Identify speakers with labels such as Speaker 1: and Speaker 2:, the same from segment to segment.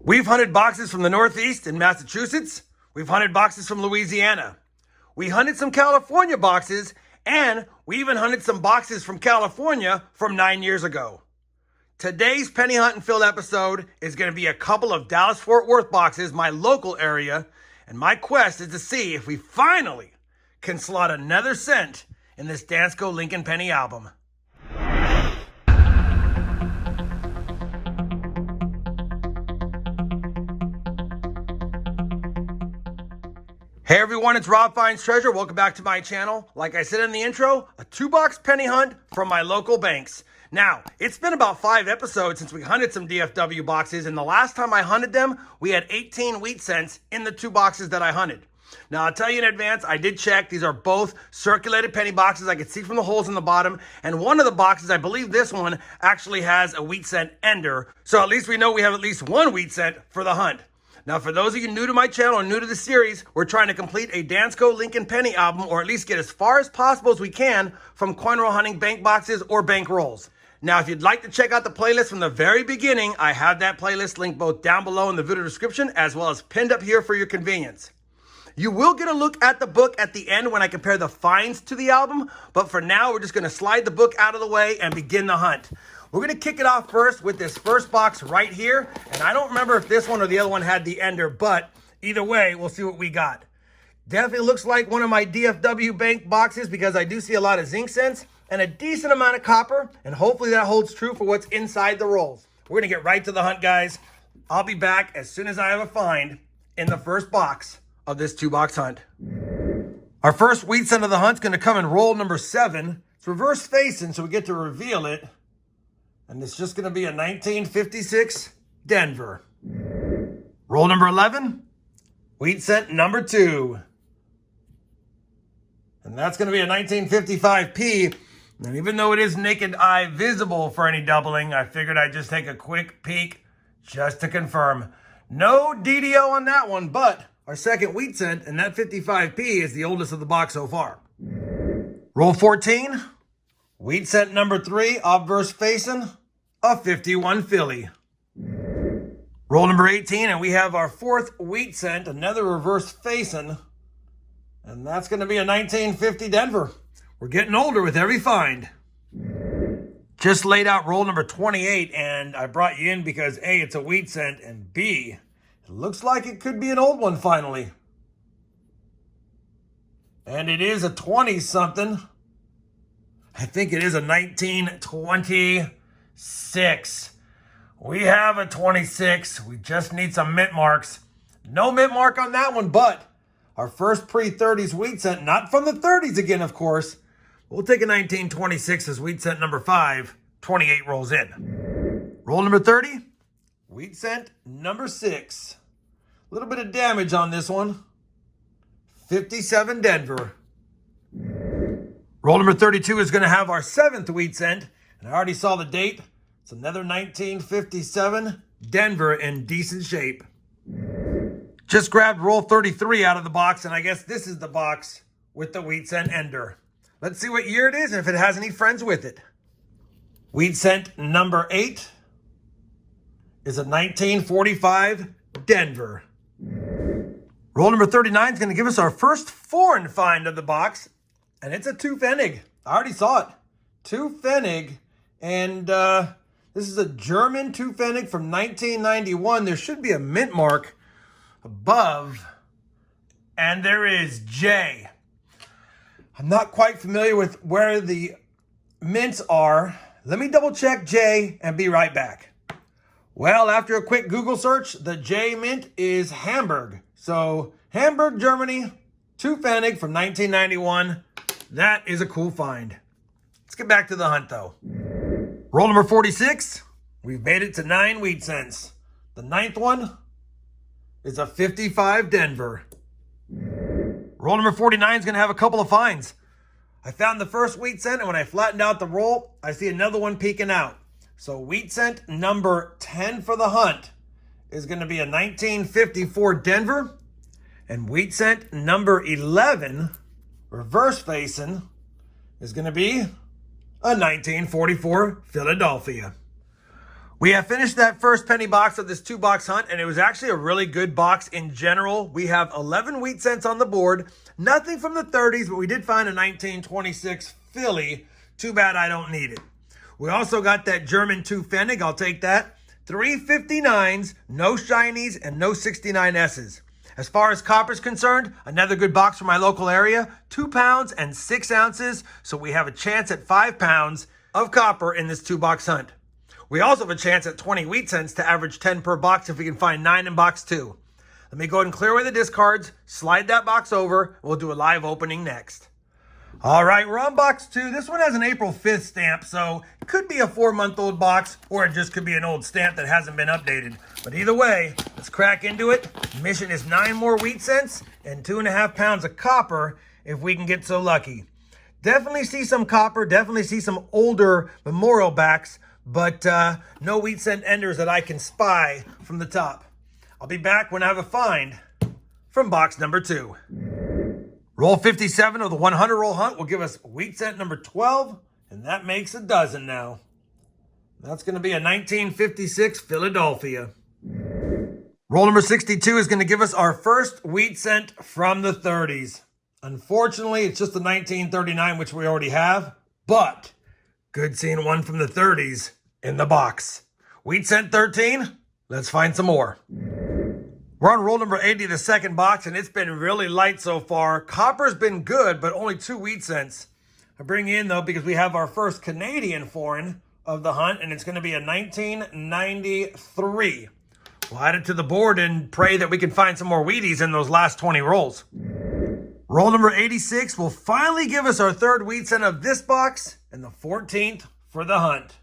Speaker 1: We've hunted boxes from the Northeast in Massachusetts. We've hunted boxes from Louisiana. We hunted some California boxes, and we even hunted some boxes from California from 9 years ago. Today's penny hunt and field episode is going to be a couple of Dallas-Fort Worth boxes, my local area, and my quest is to see if we finally can slot another cent in this Dansco Lincoln Penny album. Hey everyone, it's RobFindsTreasure. Welcome back to my channel. Like I said in the intro, a 2-box penny hunt from my local banks. Now, it's been about 5 episodes since we hunted some DFW boxes, and the last time I hunted them, we had 18 wheat cents in the 2 boxes that I hunted. Now, I'll tell you in advance, I did check. These are both circulated penny boxes. I could see from the holes in the bottom, and one of the boxes, I believe this one, actually has a wheat cent ender. So at least we know we have at least 1 wheat cent for the hunt. Now, for those of you new to my channel or new to the series, we're trying to complete a Dansco Lincoln Penny album, or at least get as far as possible as we can from coin roll hunting bank boxes or bank rolls. Now, if you'd like to check out the playlist from the very beginning, I have that playlist linked both down below in the video description as well as pinned up here for your convenience. You will get a look at the book at the end when I compare the finds to the album, but for now, we're just going to slide the book out of the way and begin the hunt. We're going to kick it off first with this first box right here. And I don't remember if this one or the other one had the ender, but either way, we'll see what we got. Definitely looks like one of my DFW bank boxes because I do see a lot of zinc cents and a decent amount of copper. And hopefully that holds true for what's inside the rolls. We're going to get right to the hunt, guys. I'll be back as soon as I have a find in the first box of this 2-box hunt. Our first wheat cent of the hunt is going to come in roll number 7. It's reverse facing, so we get to reveal it. And it's just going to be a 1956 Denver. Roll number 11, wheat cent number 2. And that's going to be a 1955P. And even though it is naked eye visible for any doubling, I figured I'd just take a quick peek just to confirm. No DDO on that one, but our second wheat cent, and that 55P is the oldest of the box so far. Roll 14. Wheat cent number 3, obverse facing, a 51 Philly. Roll number 18, and we have our 4th wheat cent, another reverse facing, and that's going to be a 1950 Denver. We're getting older with every find. Just laid out roll number 28, and I brought you in because A, it's a wheat cent, and B, it looks like it could be an old one finally. And it is a 20-something. I think it is a 1926. We have a 26. We just need some mint marks. No mint mark on that one, but our first pre-30s wheat cent, not from the 30s again, of course. We'll take a 1926 as wheat cent number 5. 28 rolls in. Roll number 30. Wheat cent number 6. A little bit of damage on this one. 57 Denver. Roll number 32 is going to have our 7th wheat cent. And I already saw the date. It's another 1957 Denver in decent shape. Just grabbed roll 33 out of the box, and I guess this is the box with the wheat cent ender. Let's see what year it is and if it has any friends with it. Wheat cent number 8 is a 1945 Denver. Roll number 39 is going to give us our first foreign find of the box. And it's a 2 Pfennig. I already saw it. 2 Pfennig. And this is a German 2 Pfennig from 1991. There should be a mint mark above. And there is J. I'm not quite familiar with where the mints are. Let me double check J and be right back. Well, after a quick Google search, the J mint is Hamburg. So Hamburg, Germany, 2 Pfennig from 1991. That is a cool find. Let's get back to the hunt, though. Roll number 46. We've made it to 9 wheat cents. The 9th one is a 55 Denver. Roll number 49 is going to have a couple of finds. I found the first wheat cent, and when I flattened out the roll, I see another one peeking out. So wheat cent number 10 for the hunt is going to be a 1954 Denver. And wheat cent number 11, reverse facing, is going to be a 1944 Philadelphia. We have finished that first penny box of this 2-box hunt, and it was actually a really good box in general. We have 11 wheat cents on the board. Nothing from the 30s, but we did find a 1926 Philly. Too bad I don't need it. We also got that German 2 Pfennig. I'll take that. 3 59s, no shinies, and no 69Ss. As far as copper's concerned, another good box from my local area. 2 pounds and 6 ounces. So we have a chance at 5 pounds of copper in this 2-box hunt. We also have a chance at 20 wheat cents to average 10 per box if we can find 9 in box 2. Let me go ahead and clear away the discards, slide that box over. We'll do a live opening next. All right, we're on box 2. This one has an April 5th stamp, so it could be a 4-month-old box, or it just could be an old stamp that hasn't been updated. But either way, let's crack into it. Mission is 9 more wheat cents and 2.5 pounds of copper if we can get so lucky. Definitely see some copper, definitely see some older memorial backs, but no wheat cent enders that I can spy from the top. I'll be back when I have a find from box number 2. Roll 57 of the 100 roll hunt will give us wheat cent number 12, and that makes a dozen now. That's going to be a 1956 Philadelphia. Roll number 62 is going to give us our first wheat cent from the 30s. Unfortunately, it's just the 1939, which we already have, but good seeing one from the 30s in the box. Wheat cent 13, let's find some more. We're on roll number 80 of the second box, and it's been really light so far. Copper's been good, but only 2 wheat cents. I bring in, though, because we have our first Canadian foreign of the hunt, and it's going to be a 1993. We'll add it to the board and pray that we can find some more Wheaties in those last 20 rolls. Roll number 86 will finally give us our third wheat cent of this box, and the 14th for the hunt.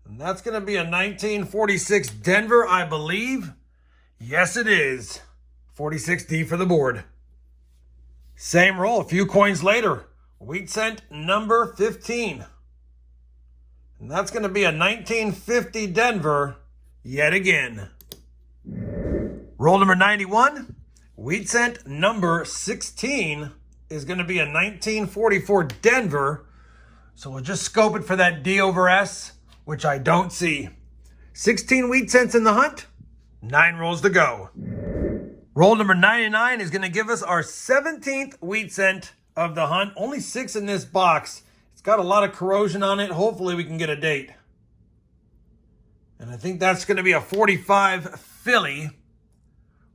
Speaker 1: And that's going to be a 1946 Denver, I believe. Yes, it is. 46D for the board. Same roll, a few coins later. Wheat cent number 15. And that's going to be a 1950 Denver yet again. Roll number 91. Wheat cent number 16 is going to be a 1944 Denver. So we'll just scope it for that D over S, which I don't see. 16 wheat cents in the hunt. 9 rolls to go. Roll number 99 is going to give us our 17th wheat cent of the hunt. Only 6 in this box. It's got a lot of corrosion on it. Hopefully we can get a date. And I think that's going to be a 45 Philly,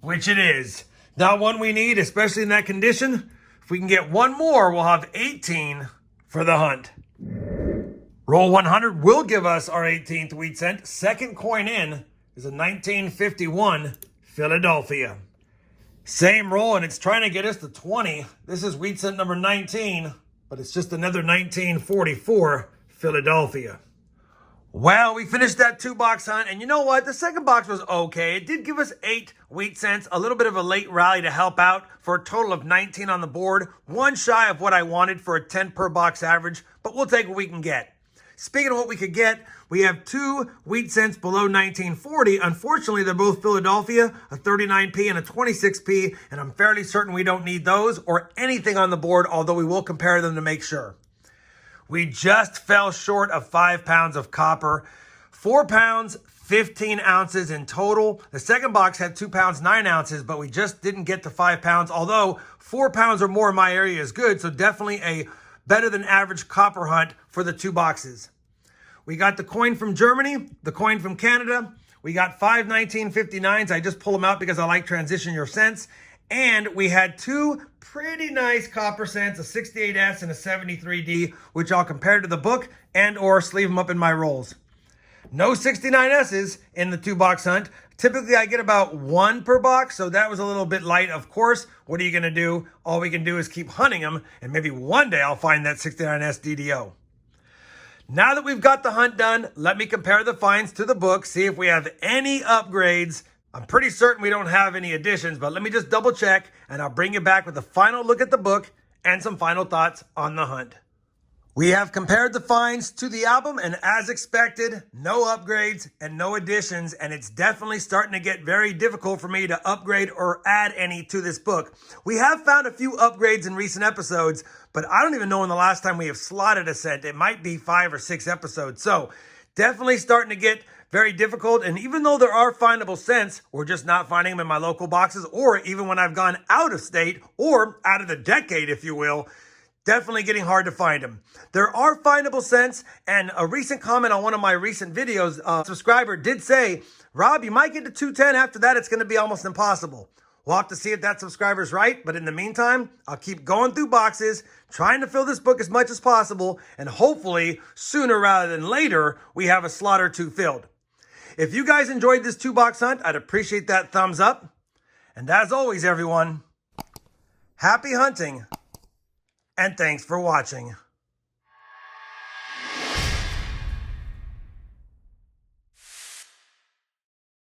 Speaker 1: which it is. Not one we need, especially in that condition. If we can get one more, we'll have 18 for the hunt. Roll 100 will give us our 18th wheat cent. Second coin in is a 1951 Philadelphia. Same roll, and it's trying to get us to 20. This is wheat cent number 19, but it's just another 1944 Philadelphia. Well, we finished that 2-box hunt, and you know what? The second box was okay. It did give us 8 wheat cents, a little bit of a late rally to help out for a total of 19 on the board. One shy of what I wanted for a 10 per box average, but we'll take what we can get. Speaking of what we could get, we have 2 wheat cents below 1940. Unfortunately, they're both Philadelphia, a 39p and a 26p, and I'm fairly certain we don't need those or anything on the board, although we will compare them to make sure. We just fell short of 5 pounds of copper. 4 pounds, 15 ounces in total. The second box had 2 pounds, 9 ounces, but we just didn't get to 5 pounds, although 4 pounds or more in my area is good, so definitely a better than average copper hunt for the 2 boxes. We got the coin from Germany, the coin from Canada. We got 5 1959s. I just pull them out because I like transition your cents. And we had 2 pretty nice copper cents, a 68S and a 73D, which I'll compare to the book and or sleeve them up in my rolls. No 69Ss in the 2-box hunt. Typically, I get about 1 per box, so that was a little bit light. Of course, what are you going to do? All we can do is keep hunting them, and maybe one day I'll find that 69S DDO. Now that we've got the hunt done, let me compare the finds to the book, see if we have any upgrades. I'm pretty certain we don't have any additions, but let me just double check, and I'll bring you back with a final look at the book and some final thoughts on the hunt. We have compared the finds to the album, and as expected, no upgrades and no additions, and it's definitely starting to get very difficult for me to upgrade or add any to this book. We have found a few upgrades in recent episodes, but I don't even know when the last time we have slotted a cent. It might be 5 or 6 episodes, so definitely starting to get very difficult. And even though there are findable cents, we're just not finding them in my local boxes, or even when I've gone out of state or out of the decade, if you will. Definitely getting hard to find them. There are findable cents, and a recent comment on one of my recent videos, a subscriber did say, Rob, you might get to 210. After that, it's going to be almost impossible. We'll have to see if that subscriber's right, but in the meantime, I'll keep going through boxes, trying to fill this book as much as possible, and hopefully, sooner rather than later, we have a slot or two filled. If you guys enjoyed this 2-box hunt, I'd appreciate that thumbs up. And as always, everyone, happy hunting. And thanks for watching.